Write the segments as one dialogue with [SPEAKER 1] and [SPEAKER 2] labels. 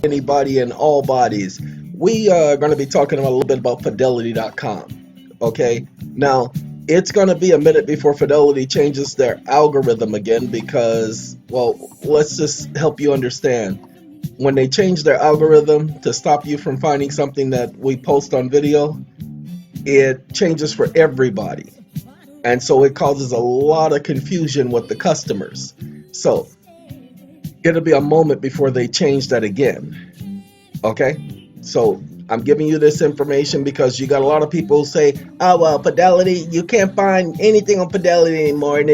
[SPEAKER 1] Anybody and all bodies. We are going to be talking about a little bit about Fidelity.com. Okay, now it's going to be a minute before Fidelity changes their algorithm again because, well, let's just help you understand. When they change their algorithm to stop you from finding something that we post on video, it changes for everybody. And so it causes a lot of confusion with the customers. So it'll be a moment before they change that again. Okay? So I'm giving you this information because you got a lot of people who say, oh, well, Fidelity, you can't find anything on Fidelity anymore. And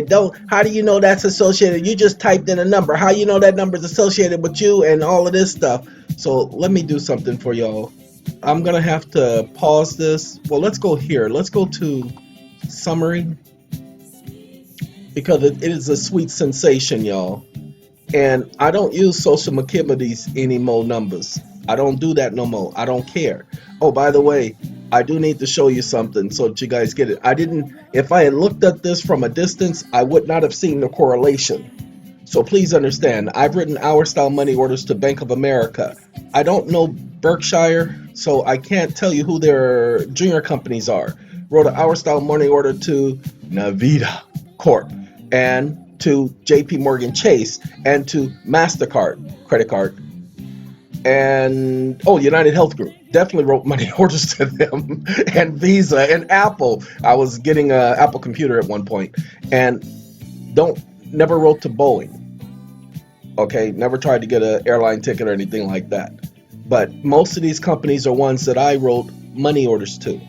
[SPEAKER 1] how do you know that's associated? You just typed in a number. How you know that number is associated with you and all of this stuff? So let me do something for y'all. I'm going to have to pause this. Well, let's go here. Let's go to summary because it is a sweet sensation, y'all. And I don't use social McKimmy's anymore numbers. I don't do that no more. I don't care. Oh, by the way, I do need to show you something so that you guys get it. If I had looked at this from a distance, I would not have seen the correlation. So please understand, I've written hour style money orders to Bank of America. I don't know Berkshire, so I can't tell you who their junior companies are. Wrote an hour style money order to Navita Corp and to JP Morgan Chase and to MasterCard credit card and United Health Group. Definitely wrote money orders to them and Visa and Apple. I was getting an Apple computer at one point and never wrote to Boeing. Okay, never tried to get an airline ticket or anything like that. But most of these companies are ones that I wrote money orders to.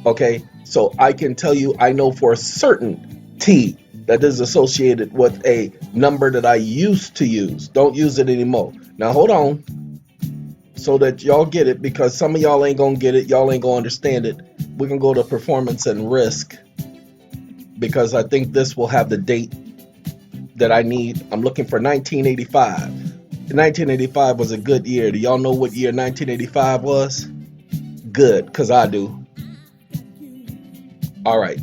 [SPEAKER 1] Okay, so I can tell you I know for a certainty that is associated with a number that I used to use. Don't use it anymore. Now hold on so that y'all get it, because some of y'all ain't gonna get it. Y'all ain't gonna understand it. We're gonna go to performance and risk because I think this will have the date that I need. I'm looking for 1985. 1985 was a good year. Do y'all know what year 1985 was? Good, because I do. All right.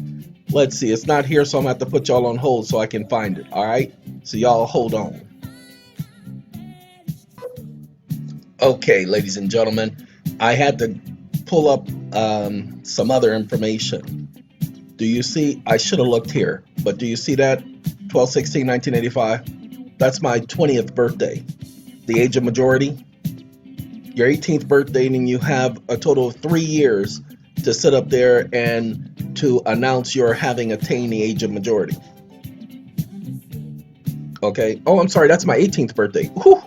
[SPEAKER 1] Let's see. It's not here, so I'm going to have to put y'all on hold so I can find it. All right? So y'all hold on. Okay, ladies and gentlemen, I had to pull up some other information. Do you see? I should have looked here, but do you see that? 12/16/1985. That's my 20th birthday. The age of majority. Your 18th birthday, and you have a total of 3 years to sit up there and to announce you're having attained the age of majority. Okay. Oh, I'm sorry. That's my 18th birthday. Whew.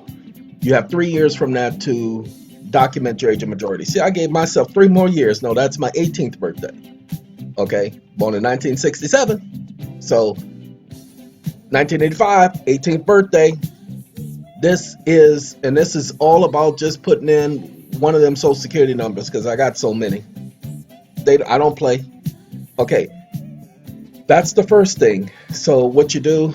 [SPEAKER 1] You have 3 years from that to document your age of majority. See, I gave myself 3 more years. No, that's my 18th birthday. Okay. Born in 1967. So 1985, 18th birthday. This is all about just putting in one of them social security numbers because I got so many. I don't play. Okay, that's the first thing. So what you do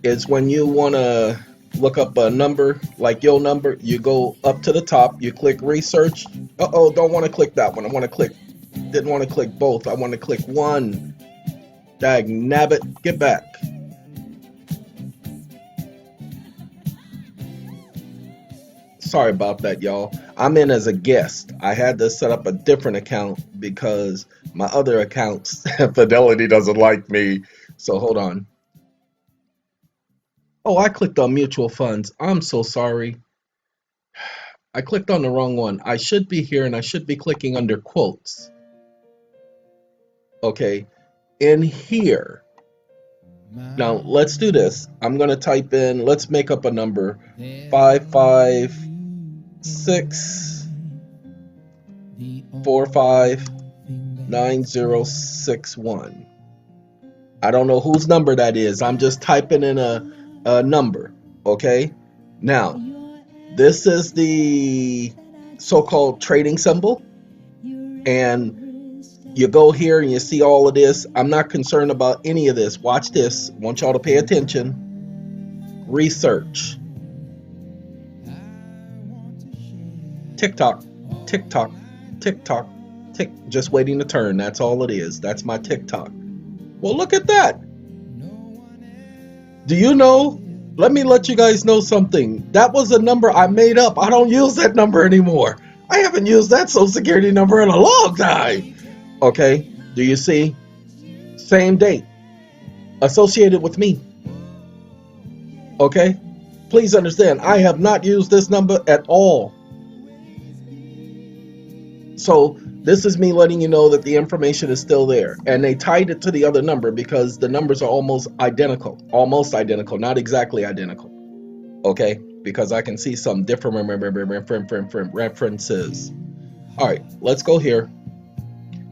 [SPEAKER 1] is when you want to look up a number like your number, you go up to the top, you click research. Don't want to click that one. Didn't want to click both. I want to click one. Dag nabbit, get back. Sorry about that, y'all. I'm in as a guest. I had to set up a different account because my other accounts, Fidelity doesn't like me. So hold on. Oh, I clicked on mutual funds. I'm so sorry. I clicked on the wrong one. I should be here and I should be clicking under quotes. Okay, in here. Now let's do this. I'm going to type in, let's make up a number. 556459061. I don't know whose number that is. I'm just typing in a number. Okay. Now, this is the so-called trading symbol. And you go here and you see all of this. I'm not concerned about any of this. Watch this. I want y'all to pay attention. Research. TikTok, TikTok, TikTok, tick. Just waiting to turn. That's all it is. That's my TikTok. Well, look at that. Do you know Let me let you guys know something. That was a number I made up. I don't use that number anymore. I haven't used that social security number in a long time. Okay, do you see? Same date associated with me. Okay, please understand, I have not used this number at all. So this is me letting you know that the information is still there. And they tied it to the other number because the numbers are almost identical. Almost identical, not exactly identical. Okay, because I can see some different references. All right, let's go here.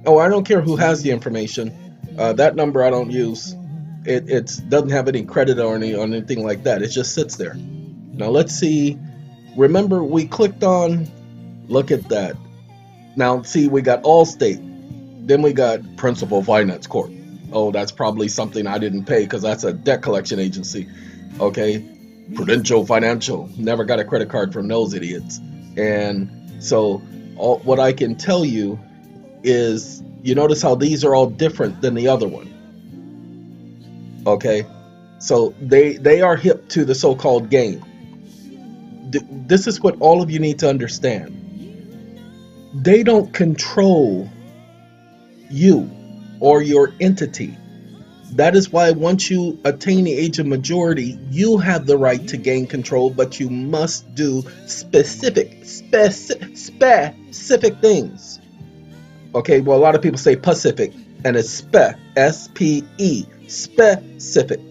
[SPEAKER 1] Oh, I don't care who has the information. That number I don't use. It doesn't have any credit or anything like that. It just sits there. Now let's see. Remember, we clicked on. Look at that. Now see, we got Allstate. Then we got Principal Finance Corp. Oh, that's probably something I didn't pay because that's a debt collection agency. Okay, Prudential Financial. Never got a credit card from those idiots. And so, what I can tell you is, you notice how these are all different than the other one. Okay, so they are hip to the so-called game. This is what all of you need to understand. They don't control you or your entity. That is why once you attain the age of majority, you have the right to gain control, but you must do specific things. Okay, well, a lot of people say Pacific, and it's S-P-E, specific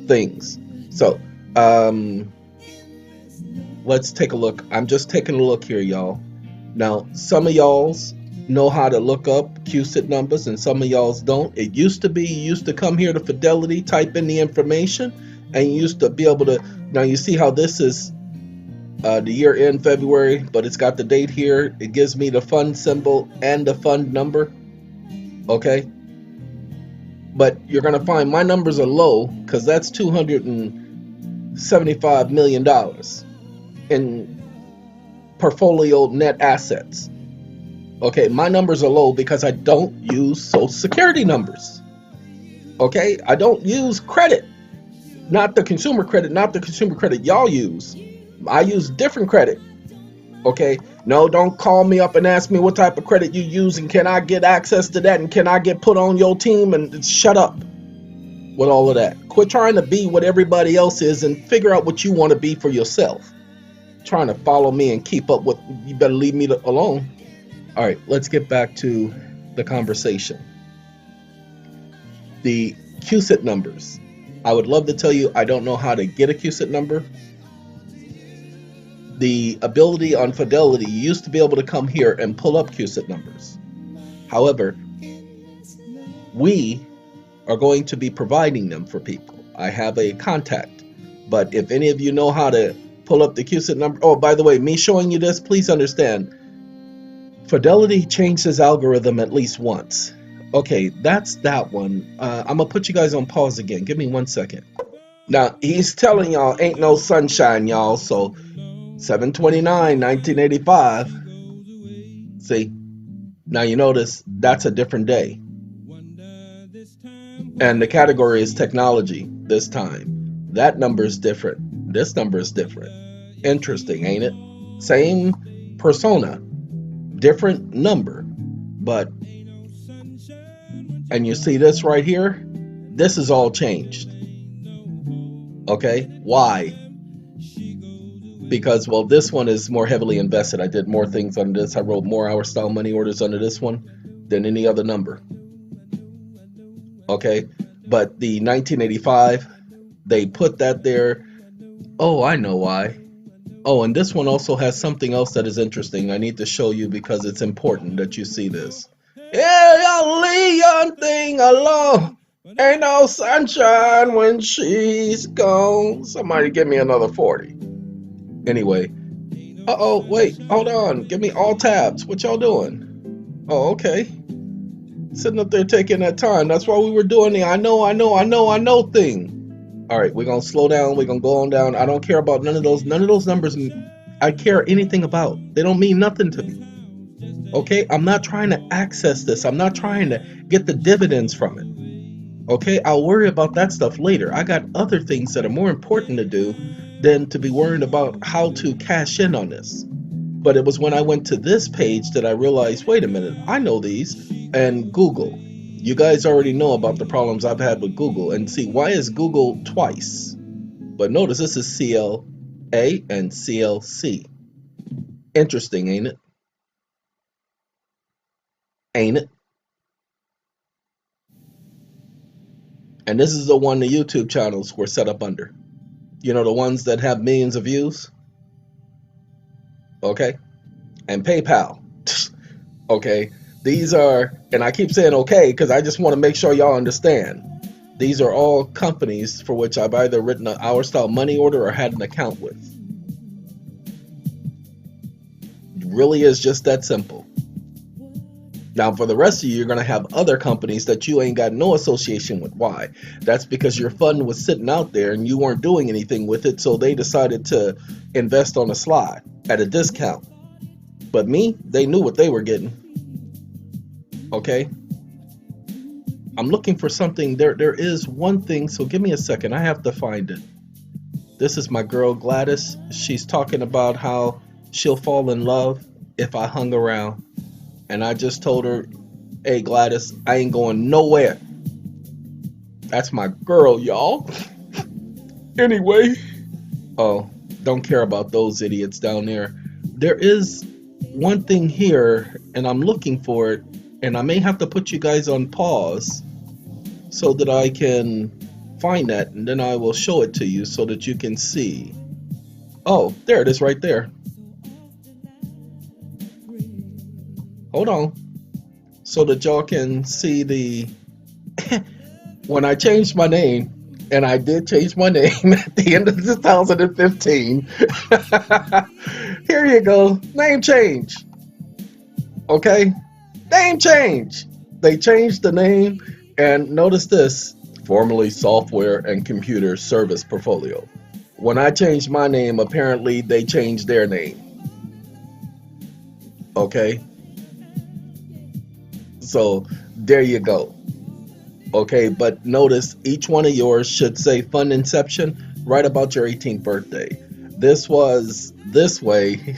[SPEAKER 1] things. So, let's take a look. I'm just taking a look here, y'all. Now, some of y'all's know how to look up QSIT numbers, and some of y'all's don't. It used to be you used to come here to Fidelity, type in the information, and you used to be able to. Now you see how this is the year end February, but it's got the date here. It gives me the fund symbol and the fund number. Okay, but you're gonna find my numbers are low because that's $275 million in portfolio net assets. Okay, my numbers are low because I don't use social security numbers. Okay, I don't use credit, not the consumer credit y'all use. I use different credit. Okay, no, don't call me up and ask me what type of credit you use and can I get access to that and can I get put on your team, and shut up with all of that. Quit trying to be what everybody else is and figure out what you want to be for yourself. Trying to follow me and keep up with, you better leave me alone. All right, let's get back to the conversation. The QSIT numbers. I would love to tell you I don't know how to get a QSIT number. The ability on Fidelity, you used to be able to come here and pull up QSIT numbers. However, we are going to be providing them for people. I have a contact, but if any of you know how to pull up the QSIT number. Oh, by the way, me showing you this, please understand, Fidelity changed his algorithm at least once. Okay, that's that one. I'm gonna put you guys on pause again. Give me 1 second. Now, he's telling y'all ain't no sunshine, y'all. So 7/29, 1985. See, now you notice that's a different day. And the category is technology this time. That number is different. This number is different. Interesting, ain't it? Same persona, different number. But, and you see this right here? This is all changed. Okay, why? Because, well, this one is more heavily invested. I did more things on this. I wrote more hour style money orders under this one than any other number. Okay, but the 1985, they put that there. Oh, I know why. Oh, and this one also has something else that is interesting. I need to show you because it's important that you see this. Yeah, Leon thing alone. Ain't no sunshine when she's gone. Somebody give me another 40. Anyway. Uh-oh, wait, hold on. Give me all tabs. What y'all doing? Oh, okay. Sitting up there taking that time. That's why we were doing the I know thing. All right, we're going to slow down. We're going to go on down. I don't care about none of those numbers I care anything about. They don't mean nothing to me. Okay, I'm not trying to access this. I'm not trying to get the dividends from it. Okay, I'll worry about that stuff later. I got other things that are more important to do than to be worrying about how to cash in on this. But it was when I went to this page that I realized, wait a minute, I know these. And Google. You guys already know about the problems I've had with Google. And see, why is Google twice? But notice this is CLA and CLC. Interesting, ain't it? Ain't it? And this is the one the YouTube channels were set up under. You know, the ones that have millions of views? Okay? And PayPal. Okay? These are, and I keep saying okay because I just want to make sure y'all understand. These are all companies for which I've either written an hour style money order or had an account with. It really is just that simple. Now, for the rest of you, you're going to have other companies that you ain't got no association with. Why? That's because your fund was sitting out there and you weren't doing anything with it, so they decided to invest on the sly at a discount. But me, they knew what they were getting. Okay? I'm looking for something. There is one thing, so give me a second. I have to find it. This is my girl Gladys. She's talking about how she'll fall in love if I hung around. And I just told her, hey Gladys, I ain't going nowhere. That's my girl, y'all. Anyway. Oh, don't care about those idiots down there. There is one thing here, and I'm looking for it, and I may have to put you guys on pause so that I can find that, and then I will show it to you so that you can see. Oh, there it is right there. Hold on. So that y'all can see the when I changed my name, and I did change my name at the end of 2015. Here you go. Name change. Okay? Name change. They changed the name, and notice this, formerly Software and Computer Service Portfolio. When I changed my name, apparently they changed their name. Okay? So there you go. Okay, but notice each one of yours should say fund inception right about your 18th birthday. This was this way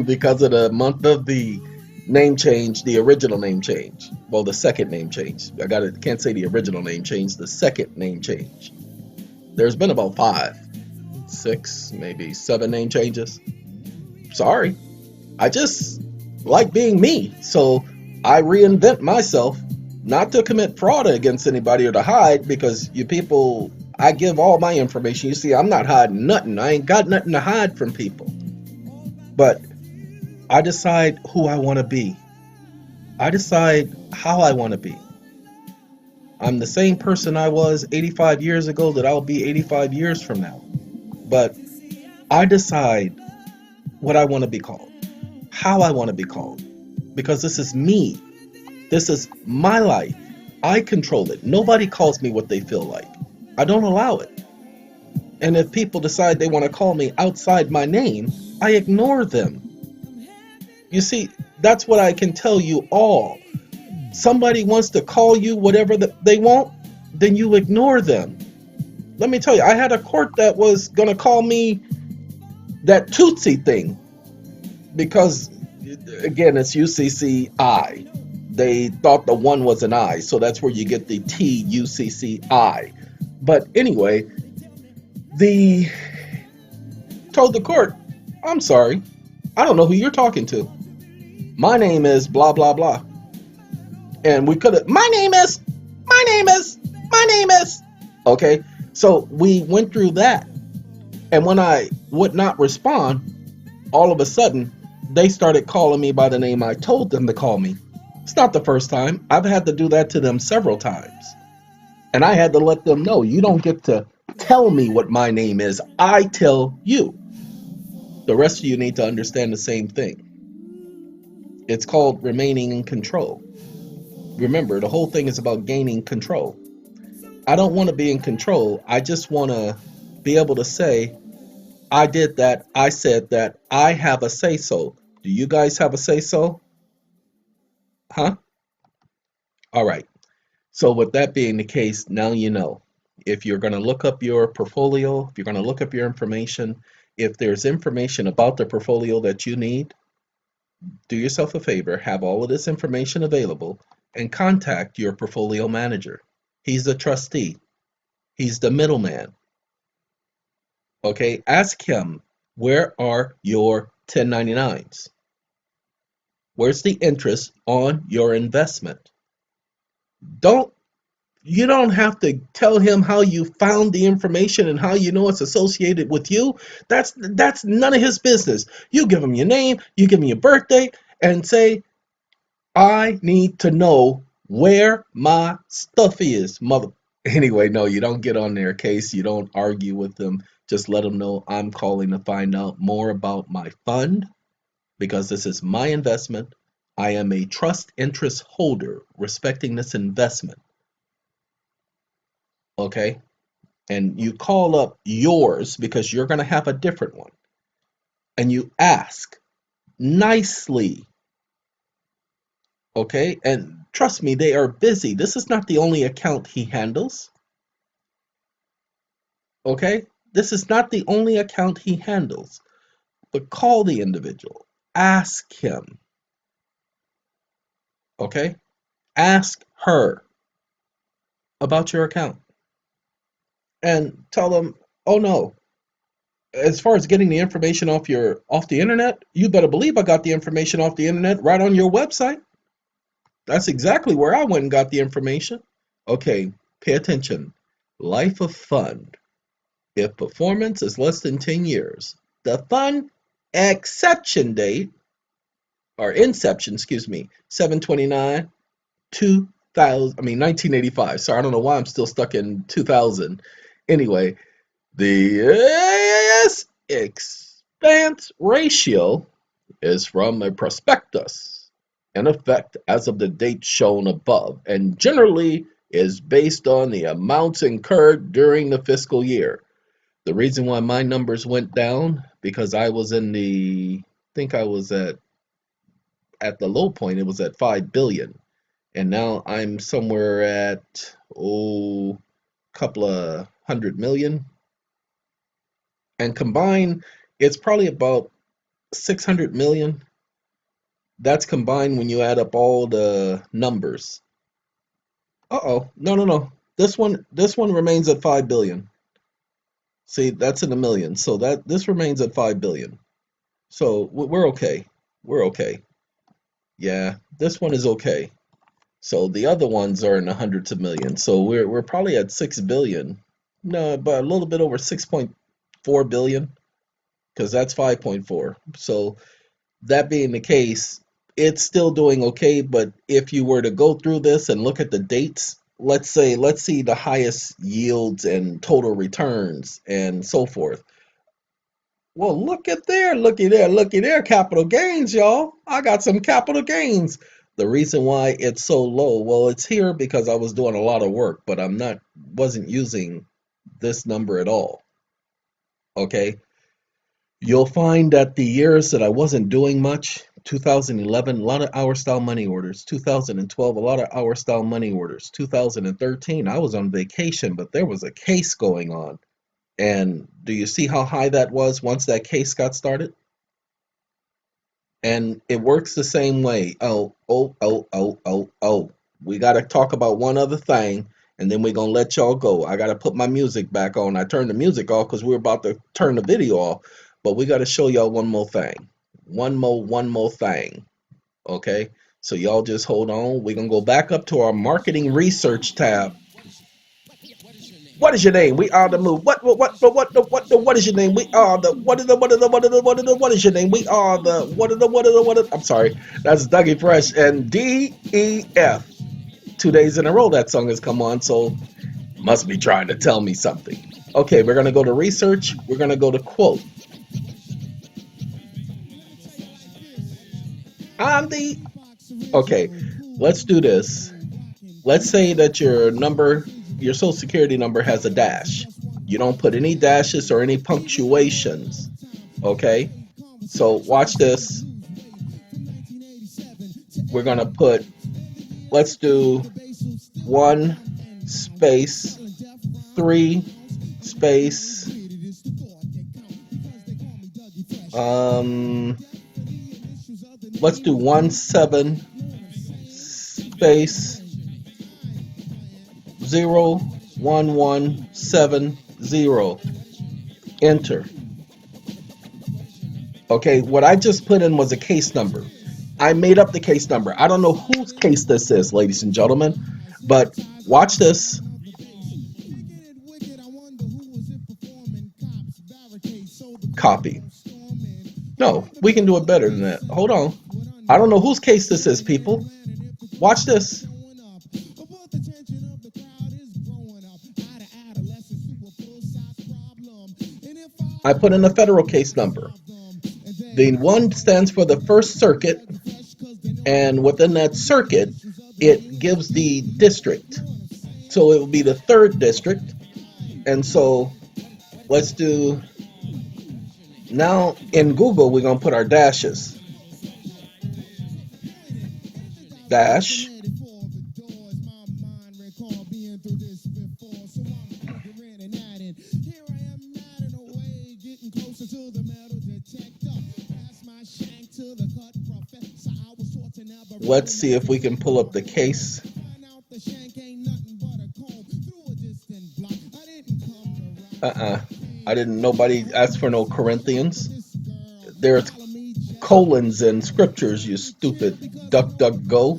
[SPEAKER 1] because of the month of the name change, the original name change. Well, the second name change. Can't say the original name change, the second name change. There's been about 5, 6, maybe 7 name changes. Sorry. I just like being me. So I reinvent myself, not to commit fraud against anybody or to hide, because you people, I give all my information. You see, I'm not hiding nothing. I ain't got nothing to hide from people. But I decide who I want to be. I decide how I want to be. I'm the same person I was 85 years ago that I'll be 85 years from now. But I decide what I want to be called, how I want to be called. Because this is me. This is my life. I control it. Nobody calls me what they feel like. I don't allow it. And if people decide they want to call me outside my name, I ignore them. You see, that's what I can tell you all. Somebody wants to call you whatever they want, then you ignore them. Let me tell you, I had a court that was going to call me that Tootsie thing because, again, it's UCCI. They thought the one was an I, so that's where you get the TUCCI. But anyway, told the court, I'm sorry, I don't know who you're talking to. My name is blah, blah, blah. And we could have, my name is. Okay, so we went through that. And when I would not respond, all of a sudden, they started calling me by the name I told them to call me. It's not the first time. I've had to do that to them several times. And I had to let them know, you don't get to tell me what my name is. I tell you. The rest of you need to understand the same thing. It's called remaining in control. Remember, the whole thing is about gaining control. I don't want to be in control. I just want to be able to say, I did that, I said that, I have a say-so. Do you guys have a say-so? Huh? All right. So with that being the case, now you know. If you're going to look up your portfolio, if you're going to look up your information, if there's information about the portfolio that you need, do yourself a favor, have all of this information available, and contact your portfolio manager. He's the trustee, he's the middleman. Okay, ask him, where are your 1099s? Where's the interest on your investment? Don't You don't have to tell him how you found the information and how you know it's associated with you. That's none of his business. You give him your name, you give him your birthday, and say, I need to know where my stuff is, mother. Anyway, no, you don't get on their case. You don't argue with them. Just let them know I'm calling to find out more about my fund because this is my investment. I am a trust interest holder respecting this investment. Okay. And you call up yours because you're going to have a different one. And you ask nicely. Okay. And trust me, they are busy. This is not the only account he handles. Okay. This is not the only account he handles. But call the individual. Ask him. Okay. Ask her about your account. And tell them, oh no, as far as getting the information off the internet, you better believe I got the information off the internet right on your website. That's exactly where I went and got the information. Okay, pay attention. Life of fund. If performance is less than 10 years, the fund exception date or inception, excuse me, 7/29 1985. Sorry, I don't know why I'm still stuck in 2000. Anyway, the expense ratio is from a prospectus in effect as of the date shown above and generally is based on the amounts incurred during the fiscal year. The reason why my numbers went down because I was I think I was at the low point, it was at 5 billion. And now I'm somewhere at couple of 100 million. And combined, it's probably about 600 million. That's combined when you add up all the numbers. Uh-oh. No, no, no. This one remains at 5 billion. See, that's in a million. So this remains at 5 billion. So we're okay. We're okay. Yeah, this one is okay. So the other ones are in the hundreds of millions. So we're probably at 6 billion. No, but a little bit over 6.4 billion because that's 5.4. So that being the case, it's still doing okay, but if you were to go through this and look at the dates, let's see the highest yields and total returns and so forth. Well, looky there, capital gains, y'all. I got some capital gains. The reason why it's so low, well, it's here because I was doing a lot of work, but wasn't using this number at all. Okay. You'll find that the years that I wasn't doing much, 2011, a lot of hour style money orders. 2012, a lot of hour style money orders. 2013, I was on vacation, but there was a case going on. And do you see how high that was once that case got started? And it works the same way. Oh. We got to talk about one other thing, and then we're going to let y'all go. I got to put my music back on. I turned the music off because we were about to turn the video off, but we got to show y'all one more thing. One more thing. Okay? So y'all just hold on. We're going to go back up to our marketing research tab. What is your name? We are the move. What is your name? We are the what is your name? We are the what. I'm sorry, that's Dougie Fresh and DEF. 2 days in a row that song has come on, so must be trying to tell me something. Okay, we're gonna go to research. We're gonna go to quote. Okay, let's do this. Let's say that your social security number has a dash. You don't put any dashes or any punctuations. Okay? So watch this. We're going to put, let's do 1 space 3 space let's do 17 space 01170. Enter. Okay, what I just put in was a case number. I made up the case number. I don't know whose case this is, ladies and gentlemen, but watch this. Copy. No, we can do it better than that. Hold on. I don't know whose case this is, people. Watch this. I put in a federal case number. The 1 stands for the First Circuit, and within that circuit, it gives the district. So it will be the 3rd district. And so let's do, now in Google, we're going to put our dashes. Dash. Let's see if we can pull up the case. Nobody asked for no Corinthians. There's colons in scriptures, you stupid duck go.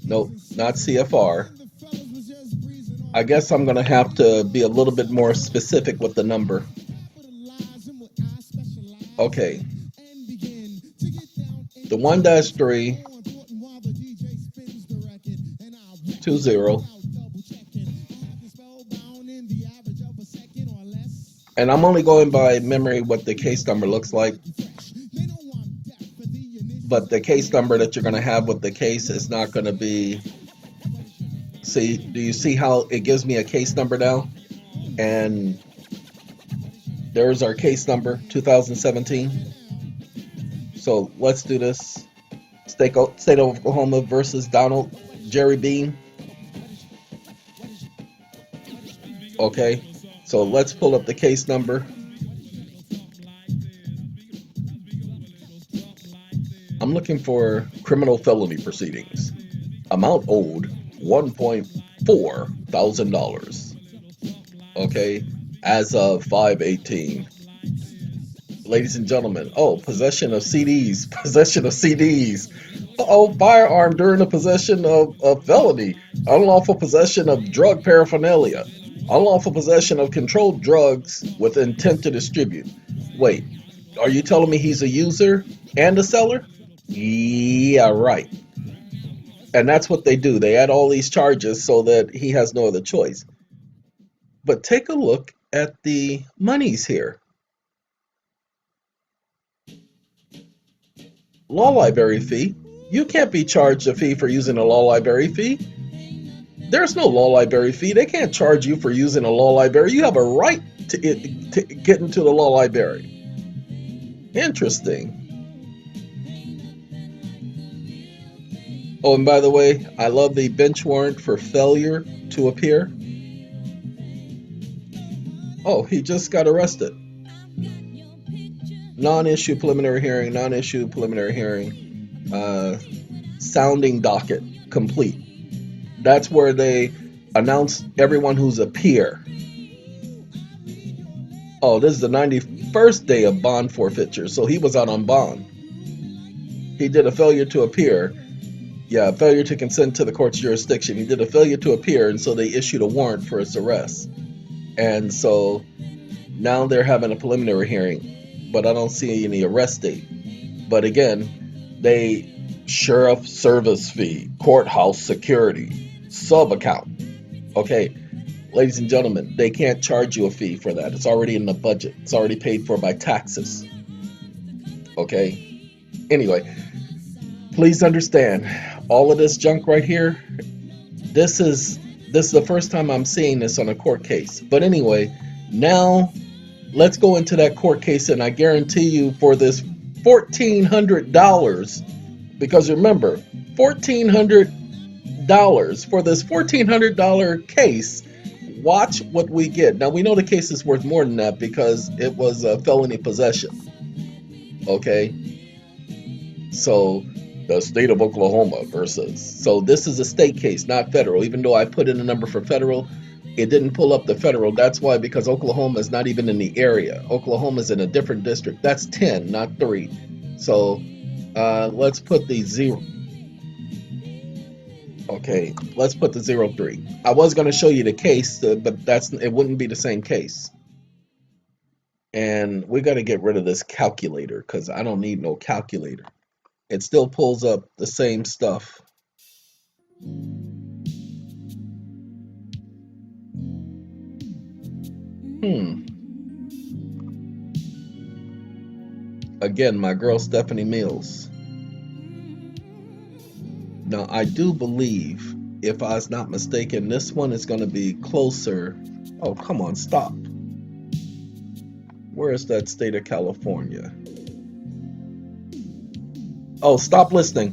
[SPEAKER 1] Nope, not CFR. I guess I'm going to have to be a little bit more specific with the number. Okay. The 1-3 20. And I'm only going by memory what the case number looks like. But the case number that you're going to have with the case is not going to be... See, do you see how it gives me a case number now? And there's our case number, 2017. So let's do this. State of Oklahoma versus Donald Jerry Bean. Okay, so let's pull up the case number. I'm looking for criminal felony proceedings. Amount owed $1.4 thousand. Okay, as of 5/18. Ladies and gentlemen, possession of CDs. Firearm during the possession of felony. Unlawful possession of drug paraphernalia. Unlawful possession of controlled drugs with intent to distribute. Wait, are you telling me he's a user and a seller? Yeah, right. And that's what they do. They add all these charges so that he has no other choice. But take a look at the monies here. Law library fee. You can't be charged a fee for using a law library fee. There's no law library fee. They can't charge you for using a law library. You have a right to get into the law library. Interesting. Oh, and by the way, I love the bench warrant for failure to appear. Oh, he just got arrested. Non-issue preliminary hearing, sounding docket complete. That's where they announce everyone who's a peer. Oh, this is the 91st day of bond forfeiture, so he was out on bond. He did a failure to appear. Yeah, failure to consent to the court's jurisdiction. He did a failure to appear, and so they issued a warrant for his arrest. And so now they're having a preliminary hearing, but I don't see any arrest date. But again, they sheriff service fee, courthouse security, sub account. Okay, ladies and gentlemen, they can't charge you a fee for that. It's already in the budget. It's already paid for by taxes. Okay. Anyway, please understand, all of this junk right here, this is the first time I'm seeing this on a court case. But anyway, now let's go into that court case, and I guarantee you for this $1,400, because remember, $1,400 for this $1,400 case. Watch what we get. Now we know the case is worth more than that because it was a felony possession. Okay, so the state of Oklahoma versus. So this is a state case, not federal. Even though I put in a number for federal, it didn't pull up the federal. That's why, because Oklahoma is not even in the area. Oklahoma is in a different district. That's 10, not 3. So let's put the 0. Okay, let's put the 03. I was going to show you the case, but it wouldn't be the same case. And we got to get rid of this calculator because I don't need no calculator. It still pulls up the same stuff. Again, my girl Stephanie Mills. Now, I do believe, if I was not mistaken, this one is going to be closer. Oh, come on, stop. Where is that state of California? Oh, stop listening.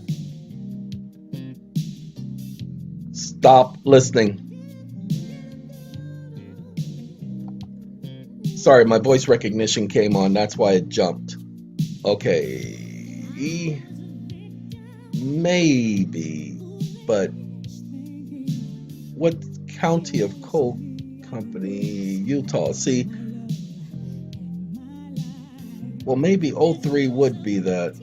[SPEAKER 1] Stop listening. Sorry, my voice recognition came on. That's why it jumped. Okay. Maybe. But what county of coal company? Utah. See, well, maybe 03 would be that.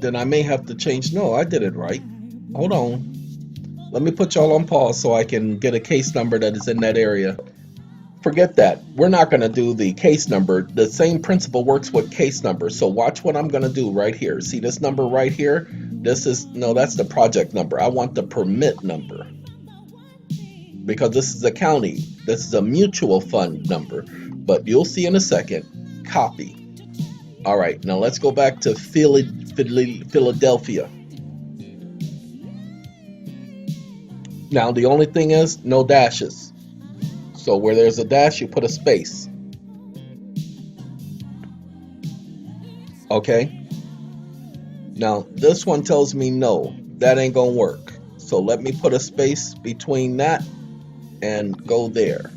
[SPEAKER 1] Then I may have to change. No, I did it right. Hold on. Let me put y'all on pause so I can get a case number that is in that area. Forget that. We're not going to do the case number. The same principle works with case numbers. So watch what I'm going to do right here. See this number right here? That's the project number. I want the permit number. Because this is a county. This is a mutual fund number. But you'll see in a second. Copy. All right. Now let's go back to Philadelphia. Now the only thing is no dashes. So where there's a dash, you put a space. Okay. Now this one tells me no, that ain't gonna work. So let me put a space between that and go there.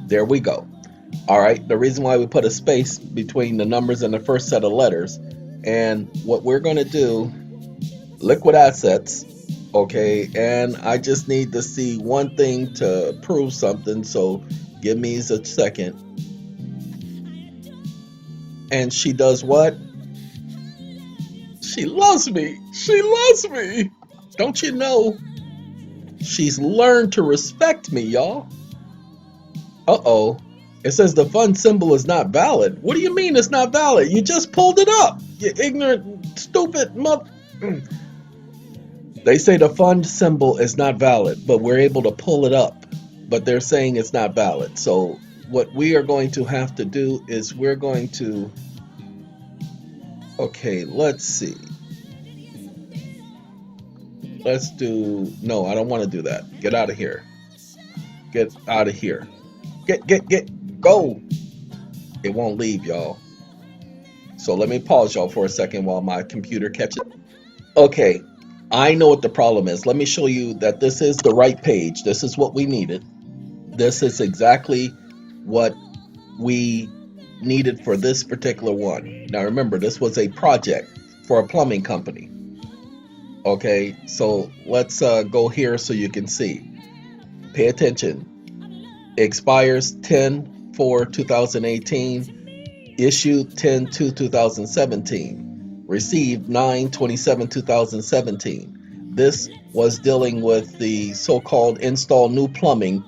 [SPEAKER 1] There we go. All right. The reason why we put a space between the numbers and the first set of letters, and what we're gonna do, liquid assets. Okay, and I just need to see one thing to prove something, so give me a second. And she does what? She loves me. She loves me. Don't you know? She's learned to respect me, y'all. Uh-oh. It says the fund symbol is not valid. What do you mean it's not valid? You just pulled it up. You ignorant, stupid mother... They say the fund symbol is not valid, but we're able to pull it up. But they're saying it's not valid. So what we are going to have to do is we're going to... Okay, let's see. Let's do... No, I don't want to do that. Get out of here. Get out of here. Go! It won't leave, y'all. So let me pause y'all for a second while my computer catches it. Okay. I know what the problem is. Let me show you that this is the right page. This is what we needed. This is exactly what we needed for this particular one. Now remember, this was a project for a plumbing company. Okay, so let's go here so you can see. Pay attention. Expires 10/4/2018. Issued 10/2/2017. Received 9/27/2017. This was dealing with the so-called install new plumbing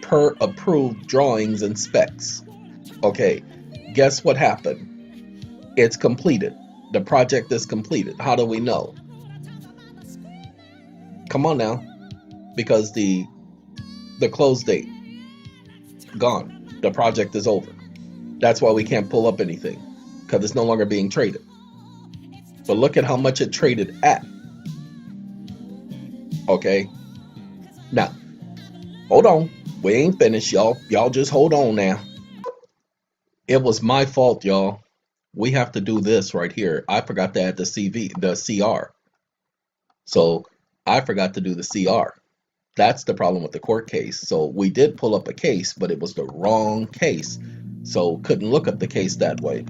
[SPEAKER 1] per approved drawings and specs. Okay, guess what happened? It's completed. The project is completed. How do we know? Come on now. Because the close date, gone. The project is over. That's why we can't pull up anything. Because it's no longer being traded. But look at how much it traded at. Okay. Now, hold on. We ain't finished, y'all. Y'all just hold on now. It was my fault, y'all. We have to do this right here. I forgot to add the CV, the CR. So I forgot to do the CR. That's the problem with the court case. So we did pull up a case, but it was the wrong case. So couldn't look up the case that way.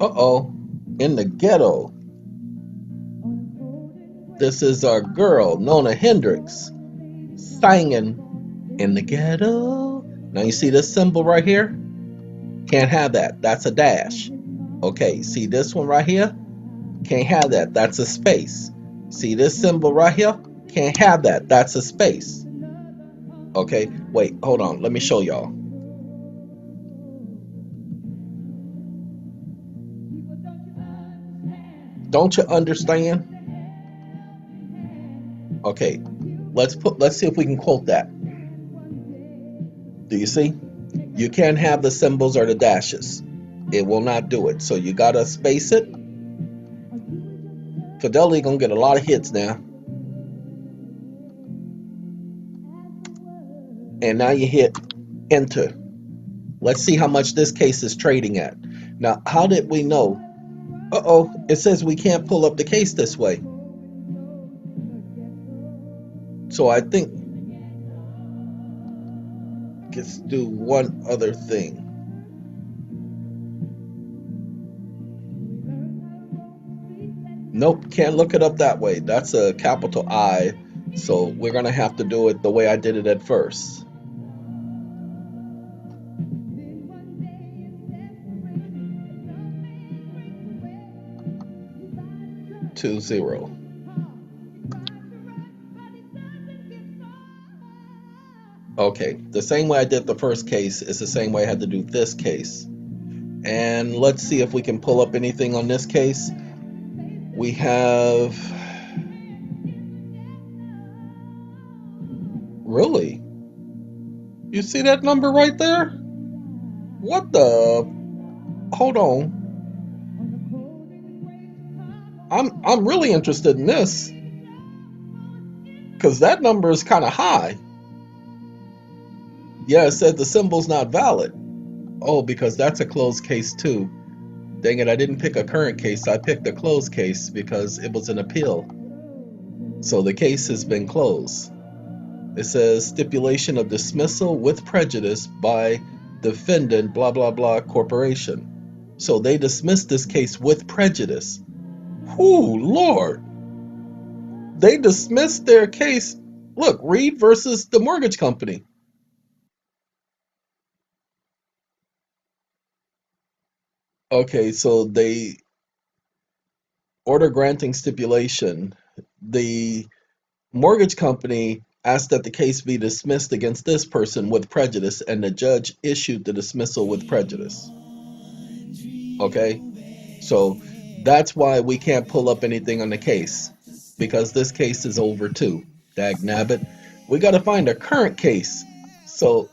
[SPEAKER 1] Uh-oh. In the ghetto. This is our girl, Nona Hendrix, singing in the ghetto. Now you see this symbol right here? Can't have that. That's a dash. Okay, see this one right here? Can't have that. That's a space. See this symbol right here? Can't have that. That's a space. Okay, wait, hold on. Let me show y'all. Don't you understand? Okay, let's see if we can quote that. Do you see? You can't have the symbols or the dashes. It will not do it. So you gotta space it. Fidelity gonna get a lot of hits now. And now you hit enter. Let's see how much this case is trading at. Now, how did we know? Uh-oh, it says we can't pull up the case this way. So I think let's do one other thing. Nope, can't look it up that way. That's a capital I. So we're gonna have to do it the way I did it at first. 20. Okay, the same way I did the first case is the same way I had to do this case. And let's see if we can pull up anything on this case. We have... Really? You see that number right there? What the... Hold on. I'm really interested in this. Because that number is kind of high. Yeah, it said the symbol's not valid. Oh, because that's a closed case too. Dang it, I didn't pick a current case. I picked a closed case because it was an appeal. So the case has been closed. It says stipulation of dismissal with prejudice by defendant blah blah blah corporation. So they dismissed this case with prejudice. Whoo, Lord. They dismissed their case. Look, Reed versus the mortgage company. Okay, so they order granting stipulation. The mortgage company asked that the case be dismissed against this person with prejudice, and the judge issued the dismissal with prejudice. Okay, so that's why we can't pull up anything on the case, because this case is over too. Dag nabbit. We got to find a current case. So,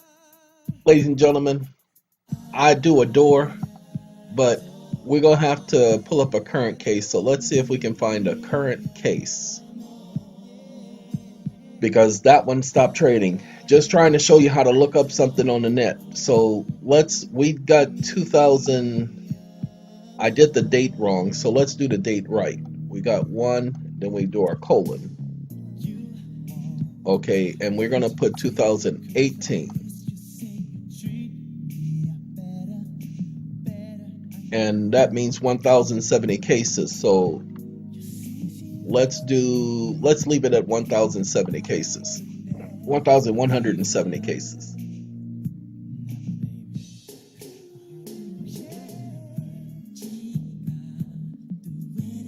[SPEAKER 1] ladies and gentlemen, I do adore, but we're going to have to pull up a current case. So let's see if we can find a current case, because that one stopped trading. Just trying to show you how to look up something on the net. So we got 2000. I did the date wrong, so let's do the date right. We got 1, then we do our colon. Okay, and we're gonna put 2018. And that means 1070 cases. So let's leave it at 1070 cases. 1170 cases.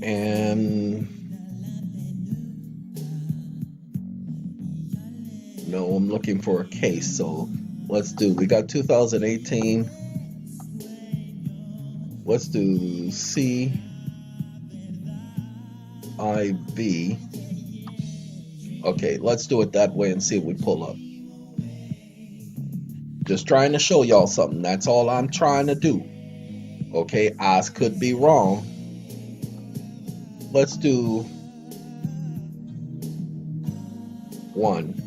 [SPEAKER 1] And no, I'm looking for a case. So we got 2018. Let's do CIB. Okay, let's do it that way and see if we pull up. Just trying to show y'all something. That's all I'm trying to do. Okay, eyes could be wrong. Let's do 1.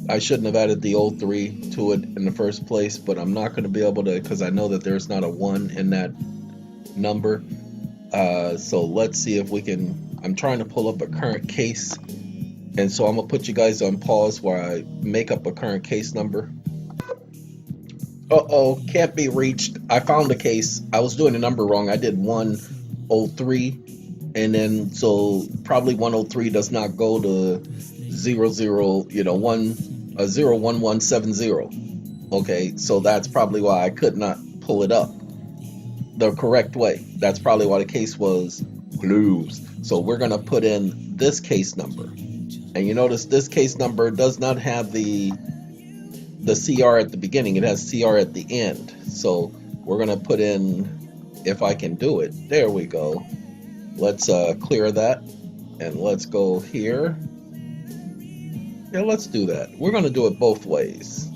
[SPEAKER 1] I shouldn't have added the 03 to it in the first place, but I'm not going to be able to, because I know that there's not a 1 in that number. So let's see if we can. I'm trying to pull up a current case, and so I'm gonna put you guys on pause while I make up a current case number. Uh-oh, can't be reached. I found a case. I was doing the number wrong. I did 103, and then so probably 103 does not go to 00, 01170. Okay, so that's probably why I could not pull it up the correct way. That's probably why the case was closed. So we're gonna put in this case number, and you notice this case number does not have the CR at the beginning. It has CR at the end. So we're gonna put in, if I can do it. There we go. Let's clear that, and let's go here. Yeah, let's do that. We're gonna do it both ways.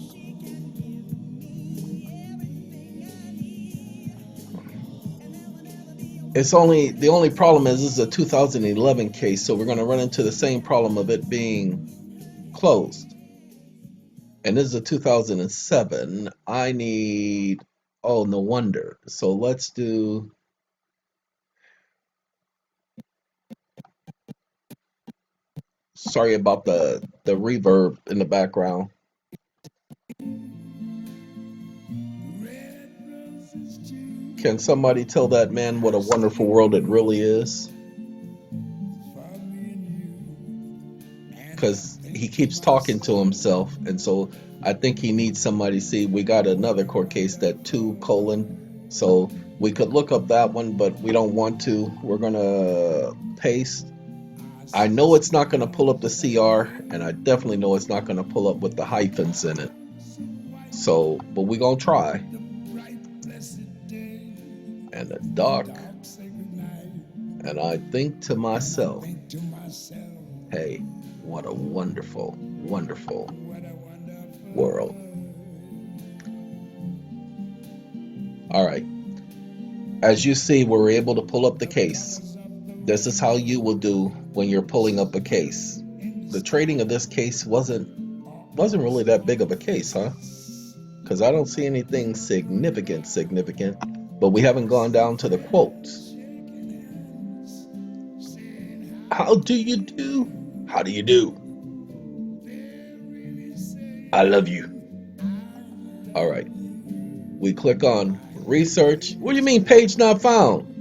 [SPEAKER 1] The only problem is this is a 2011 case, so we're going to run into the same problem of it being closed. And this is a 2007. I need, oh, no wonder. So let's do, sorry about the reverb in the background. Can somebody tell that man what a wonderful world it really is? Because he keeps talking to himself, and so I think he needs somebody. See, we got another court case, that 2:, so we could look up that one, but we don't want to. We're gonna paste. I know it's not gonna pull up the CR, and I definitely know it's not gonna pull up with the hyphens in it. So, but we're gonna try. And the dark, and I think to myself, hey, what a wonderful, wonderful world. All right. As you see, we're able to pull up the case. This is how you will do when you're pulling up a case. The trading of this case wasn't really that big of a case, huh? Because I don't see anything significant, but we haven't gone down to the quotes. How do you do? How do you do? I love you. All right. We click on research. What do you mean page not found?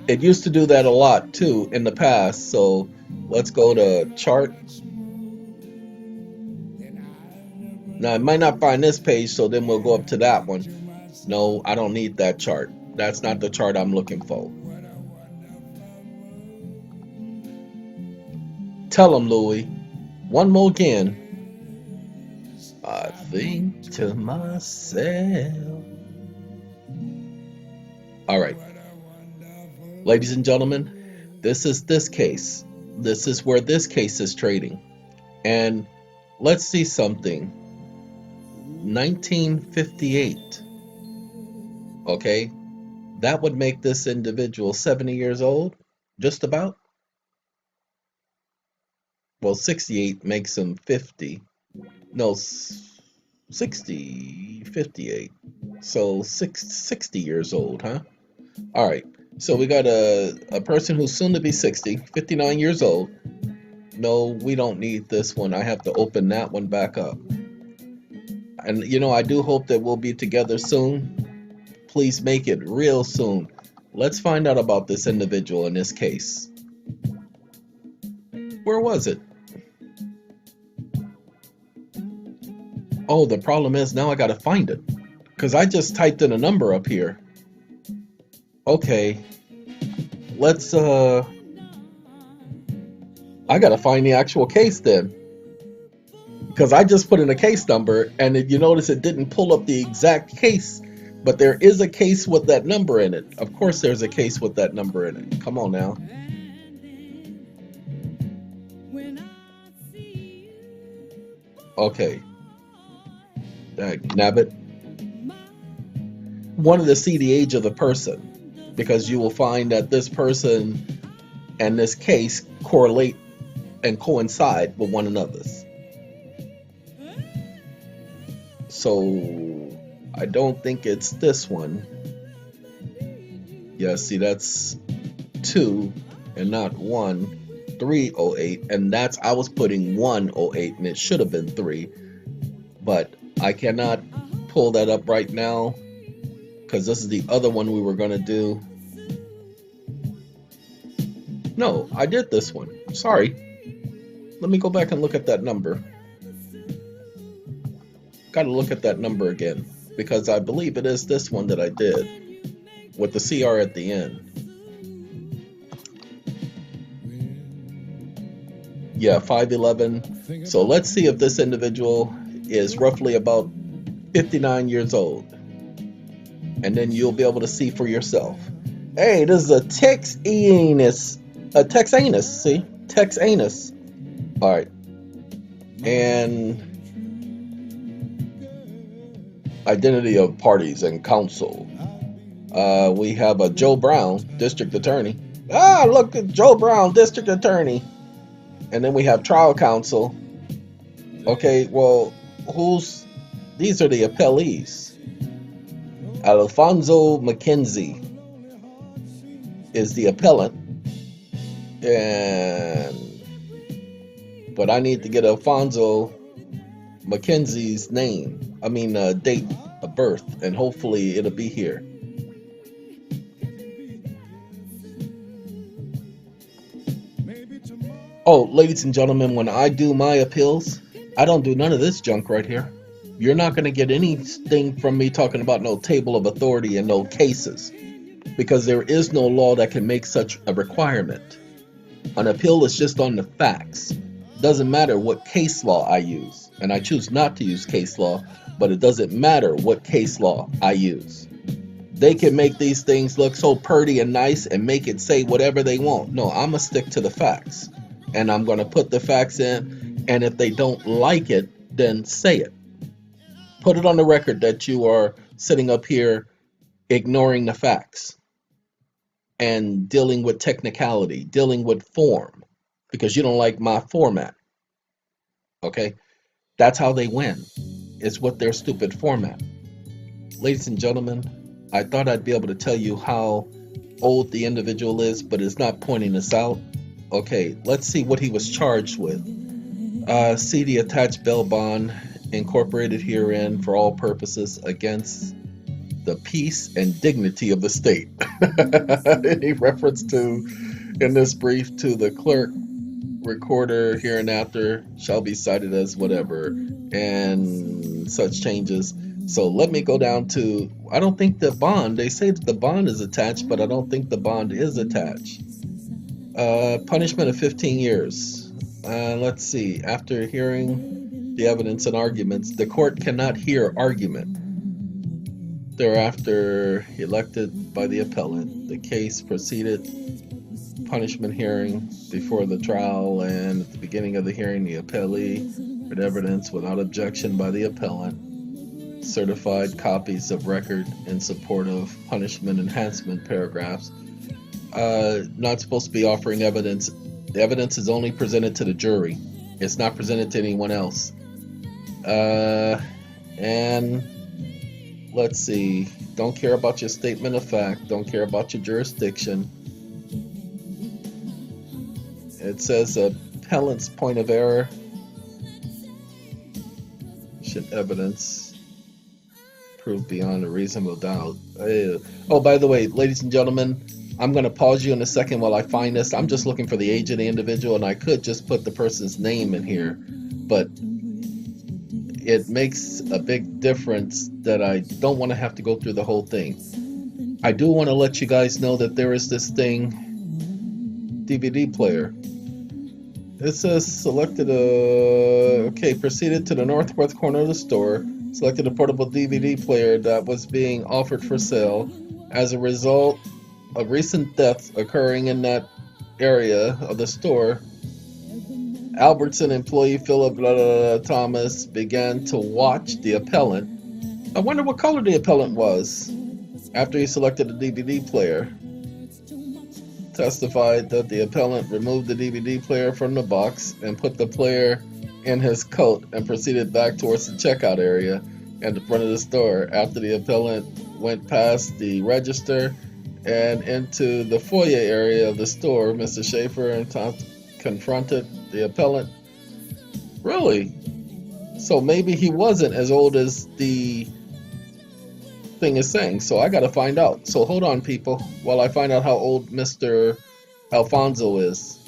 [SPEAKER 1] It used to do that a lot too in the past. So let's go to chart. Now it might not find this page, so then we'll go up to that one. No, I don't need that chart. That's not the chart I'm looking for. Tell him, Louis. One more again. I think to myself. All right. Ladies and gentlemen, this is this case. This is where this case is trading. And let's see something. 1958. Okay. That would make this individual 70 years old, just about. Well, 68 makes him 50. No, 60, 58. So 60 years old, huh? All right. So we got a person who's soon to be 60, 59 years old. No, we don't need this one. I have to open that one back up. And, I do hope that we'll be together soon. Please make it real soon. Let's find out about this individual in this case. Where was it? Oh, the problem is now I got to find it, because I just typed in a number up here. Okay. Let's, I got to find the actual case then, because I just put in a case number, and you notice it didn't pull up the exact case, but there is a case with that number in it. Of course there's a case with that number in it. Come on now. Okay. Nabbit. Wanted to see the age of the person, because you will find that this person and this case correlate and coincide with one another's. So I don't think it's this one. Yeah, see, that's 2 and not 1. 308, and that's, I was putting 108 and it should have been 3, but I cannot pull that up right now because this is the other one we were going to do. No, I did this one. Sorry. Let me go back and look at that number. Got to look at that number again because I believe it is this one that I did with the CR at the end. Yeah, 5'11". So let's see if this individual is roughly about 59 years old. And then you'll be able to see for yourself. Hey, this is a Texanus. A Texanus, see? Texanus. All right. And identity of parties and counsel. We have a Joe Brown, district attorney. Ah, look at Joe Brown, district attorney. And then we have trial counsel. Okay, well, these are the appellees. Alfonso McKenzie is the appellant. But I need to get Alfonso McKenzie's date of birth, and hopefully it'll be here. Oh, ladies and gentlemen, when I do my appeals, I don't do none of this junk right here. You're not going to get anything from me talking about no table of authority and no cases, because there is no law that can make such a requirement. An appeal is just on the facts. Doesn't matter what case law I use, and I choose not to use case law, but it doesn't matter what case law I use. They can make these things look so pretty and nice and make it say whatever they want. No, I'm going to stick to the facts. And I'm going to put the facts in, and if they don't like it, then say it. Put it on the record that you are sitting up here ignoring the facts and dealing with technicality, dealing with form, because you don't like my format. Okay? That's how they win. It's with their stupid format. Ladies and gentlemen, I thought I'd be able to tell you how old the individual is, but it's not pointing this out. Okay, let's see what he was charged with. See the attached bail bond incorporated herein for all purposes against the peace and dignity of the state. Any reference to, in this brief, to the clerk, recorder hereinafter shall be cited as whatever, and such changes. So let me go down to, I don't think the bond, they say that the bond is attached, but I don't think the bond is attached. Punishment of 15 years. Let's see. After hearing the evidence and arguments, the court cannot hear argument. Thereafter, elected by the appellant, the case proceeded. Punishment hearing before the trial, and at the beginning of the hearing, the appellee heard evidence without objection by the appellant. Certified copies of record in support of punishment enhancement paragraphs. Not supposed to be offering evidence. The evidence is only presented to the jury. It's not presented to anyone else. And let's see. Don't care about your statement of fact. Don't care about your jurisdiction. It says appellant's point of error. Should evidence prove beyond a reasonable doubt. Oh, by the way, ladies and gentlemen, I'm going to pause you in a second while I find this. I'm just looking for the age of the individual, and I could just put the person's name in here, but it makes a big difference that I don't want to have to go through the whole thing. I do want to let you guys know that there is this thing, DVD player. It says selected proceeded to the northwest corner of the store, selected a portable DVD player that was being offered for sale. As a result of recent deaths occurring in that area of the store, Albertson employee Philip Thomas began to watch the appellant. I wonder what color the appellant was after he selected the DVD player. Testified that the appellant removed the DVD player from the box and put the player in his coat and proceeded back towards the checkout area and the front of the store. After the appellant went past the register and into the foyer area of the store, Mr. Schaefer and confronted the appellant. Really? So maybe he wasn't as old as the thing is saying. So I got to find out. So hold on, people, while I find out how old Mr. Alfonso is.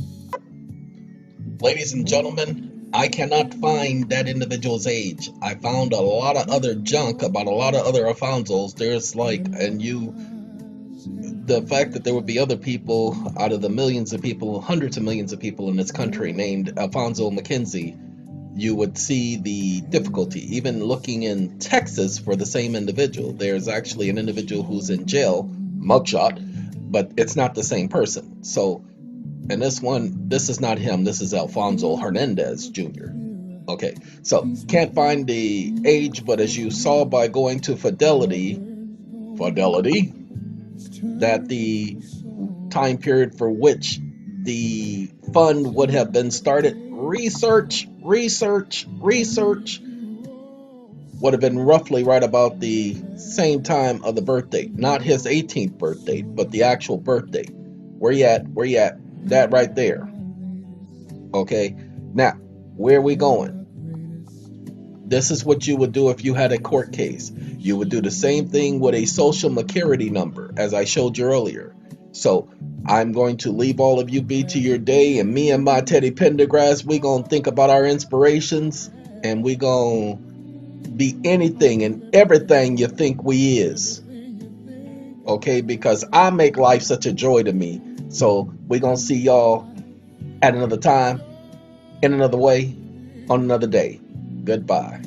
[SPEAKER 1] Ladies and gentlemen, I cannot find that individual's age. I found a lot of other junk about a lot of other Alfonsos. There's like, and you, the fact that there would be other people out of the millions of people, hundreds of millions of people in this country named Alfonso McKenzie, you would see the difficulty. Even looking in Texas for the same individual, there's actually an individual who's in jail, mugshot, but it's not the same person. So, and this one, this is not him. This is Alfonso Hernandez Jr. Okay, so can't find the age, but as you saw by going to Fidelity, that the time period for which the fund would have been started, research would have been roughly right about the same time of the birth date, not his 18th birthday, but the actual birth date. Where you at? That right there. Okay, now where are we going? This is what you would do if you had a court case. You would do the same thing with a social security number, as I showed you earlier. So I'm going to leave all of you be to your day, and me and my Teddy Pendergrass, we gonna think about our inspirations, and we gonna be anything and everything you think we is. Okay, because I make life such a joy to me. So we gonna see y'all at another time, in another way, on another day. Goodbye.